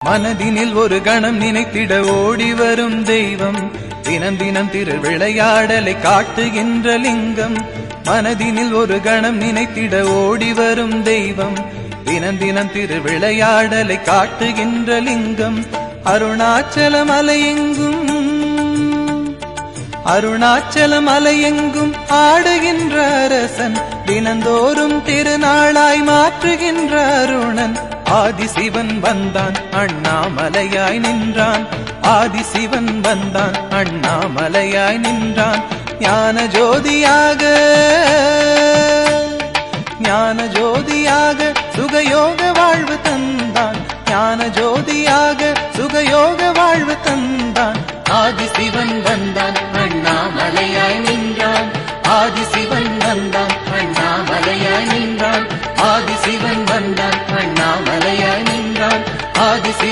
மனதினில் ஒரு கணம் நினைத்திட ஓடி வரும் தெய்வம், தினம் தினம் திருவிளையாடலை காட்டுகின்ற லிங்கம். மனதினில் ஒரு கணம் நினைத்திட ஓடி வரும் தெய்வம், தினம் தினம் திருவிளையாடலை காட்டுகின்ற லிங்கம். அருணாச்சல மலையெங்கும் அருணாச்சல மலையெங்கும் ஆடுகின்ற அரசன், தினந்தோறும் திருநாளாய் மாற்றுகின்ற அருணன். ஆதிசிவன் வந்தான் அண்ணாமலையாய் நின்றான், ஆதிசிவன் வந்தான் அண்ணாமலையாய் நின்றான். ஞான ஜோதியாக ஞான ஜோதியாக சுகயோக வாழ்வு தந்தான், ஞான ஜோதியாக சுகயோக வாழ்வு தந்தான். ஆதிசிவன் வந்தான் அண்ணாமலையாய் நின்றான், ஆதிசிவன் வந்தான் அண்ணாமலையாய் நின்றான், ஆதிசிவன் வந்தான் அண்ணாமலையாய் நின்றான், ஆதிசிவன்